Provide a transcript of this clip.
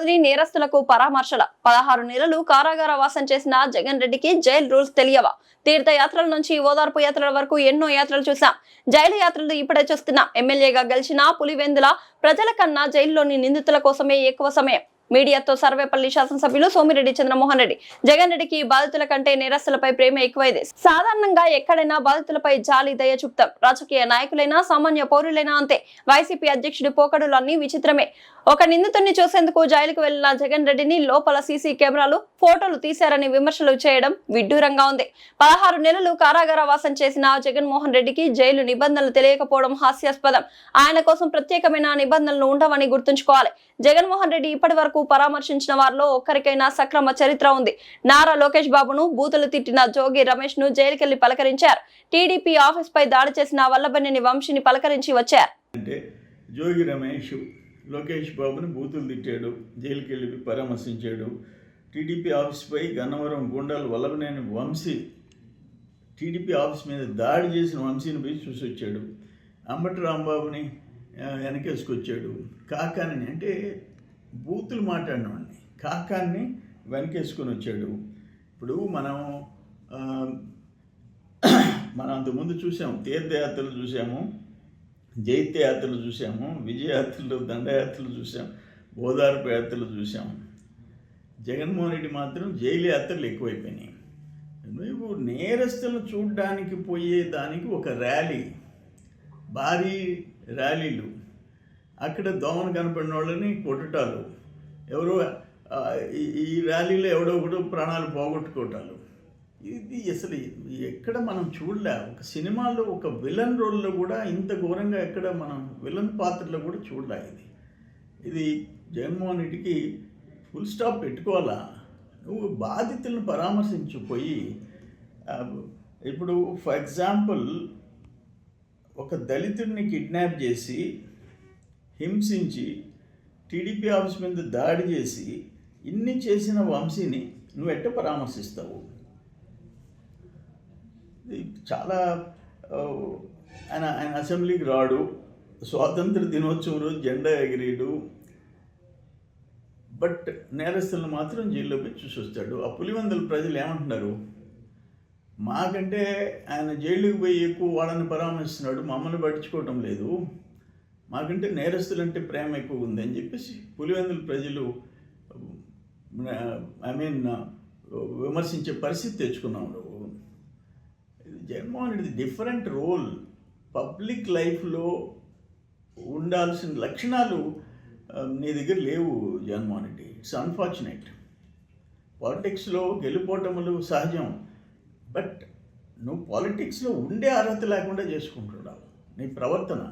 వదిలి నేరస్తులకు పరామర్శల 16 నెలలు కారాగార వాసం చేసిన జగన్ రెడ్డికి జైలు రూల్స్ తెలియవా? తీర్థయాత్రల నుంచి ఓదార్పు యాత్రల వరకు ఎన్నో యాత్రలు చూసాం. జైలు యాత్రలు ఇప్పుడే చూస్తున్నా. ఎమ్మెల్యేగా గెలిచిన పులివెందుల ప్రజల కన్నా జైల్లోని నిందితుల కోసమే ఎక్కువ సమయం. మీడియాతో సర్వేపల్లి శాసనసభ్యులు సోమిరెడ్డి చంద్రమోహన్ రెడ్డి జగన్ రెడ్డికి బాధితుల కంటే నేరస్తులపై ప్రేమ ఎక్కువైంది. సాధారణంగా ఎక్కడైనా బాధితులపై జాలి దయ చూపుతాం. రాజకీయ నాయకులైనా సామాన్య పౌరులైనా అంతే. వైసీపీ అధ్యక్షుడి పోకడులు అన్ని విచిత్రమే. ఒక నిందితుడిని చూసేందుకు జైలుకు వెళ్లిన జగన్ రెడ్డిని లోపల సీసీ కెమెరాలు ఫోటోలు తీశారని విమర్శలు చేయడం విడ్డూరంగా ఉంది. 16 నెలలు కారాగార వాసం చేసిన జగన్మోహన్ రెడ్డికి జైలు నిబంధనలు తెలియకపోవడం హాస్యాస్పదం. ఆయన కోసం ప్రత్యేకమైన నిబంధనలు ఉండవని గుర్తుంచుకోవాలి. జగన్మోహన్ రెడ్డి ఇప్పటి వరకు పరామర్శించిన వారిలో ఒక్కరికైనా సక్రమ చరిత్ర ఉంది. నారా లోకేష్ బాబును బూతులు తిట్టిన జోగి రమేష్ ను జైలుకెళ్లి పలకరించారు. టీడీపీ ఆఫీస్ పై దాడి చేసిన వల్లభనేని వంశీని పలకరించి వచ్చారు. జోగి రమేష్ లోకేష్ బాబుని బూతులు తిట్టాడు, జైలుకి వెళ్ళి పరామర్శించాడు. టీడీపీ ఆఫీస్పై గన్నవరం గుండాలు వల్లభనేని వంశీ టీడీపీ ఆఫీస్ మీద దాడి చేసిన వంశీని పోయి చూసి వచ్చాడు. అంబటి రాంబాబుని వెనకేసుకొచ్చాడు. కాకాని అంటే బూతులు మాట్లాడినవాడిని కాకాన్ని వెనకేసుకొని వచ్చాడు. ఇప్పుడు మనం అంతకుముందు చూసాము, తీర్థయాత్రలు చూసాము, జైత్యయాత్రలు చూసాము, విజయయాత్రలు, దండయాత్రలు చూసాము, ఓదార్పు యాత్రలు చూసాము. జగన్మోహన్ రెడ్డి మాత్రం జైలు యాత్రలు ఎక్కువైపోయినాయి. నువ్వు నేరస్తులను చూడడానికి పోయేదానికి ఒక ర్యాలీ, భారీ ర్యాలీలు, అక్కడ దోమను కనపడిన వాళ్ళని కొట్టటాలు, ఎవరో ఈ ర్యాలీలో ఎవడో ఒకడు ప్రాణాలు పోగొట్టుకోవటాలు. ఇది అసలు ఎక్కడ మనం చూడలే. ఒక సినిమాలో ఒక విలన్ రోల్లో కూడా ఇంత ఘోరంగా ఎక్కడ మనం విలన్ పాత్రలో కూడా చూడలే. ఇది జగన్మోహన్ రెడ్డికి ఫుల్ స్టాప్ పెట్టుకోవాలా. నువ్వు బాధితులను పరామర్శించిపోయి ఇప్పుడు ఫర్ ఎగ్జాంపుల్ ఒక దళితుడిని కిడ్నాప్ చేసి హింసించి టీడీపీ ఆఫీస్ మీద దాడి చేసి ఇన్ని చేసిన వంశీని నువ్వు ఎట్ట పరామర్శిస్తావు? చాలా ఆయన అసెంబ్లీకి రాడు, స్వాతంత్ర దినోత్సవం రోజు జెండా ఎగిరేడు, బట్ నేరస్తులను మాత్రం జైల్లో పెట్టి చూసి వస్తాడు. ఆ పులివెందుల ప్రజలు ఏమంటున్నారు? మాకంటే ఆయన జైలుకి పోయి ఎక్కువ వాళ్ళని పరామర్శిస్తున్నాడు, మమ్మల్ని పట్టించుకోవటం లేదు, మాకంటే నేరస్తులంటే ప్రేమ ఎక్కువ ఉంది అని చెప్పేసి పులివెందుల ప్రజలు విమర్శించే పరిస్థితి తెచ్చుకున్నావు నువ్వు. Jaganmohan Reddy different role. Public లైఫ్లో ఉండాల్సిన లక్షణాలు నీ దగ్గర లేవు జగన్మోహన్ రెడ్డి. It's unfortunate. పాలిటిక్స్లో గెలుపోటములు సహజం, బట్ నువ్వు పాలిటిక్స్లో ఉండే అర్హత లేకుండా చేసుకుంటున్నావు నీ ప్రవర్తన.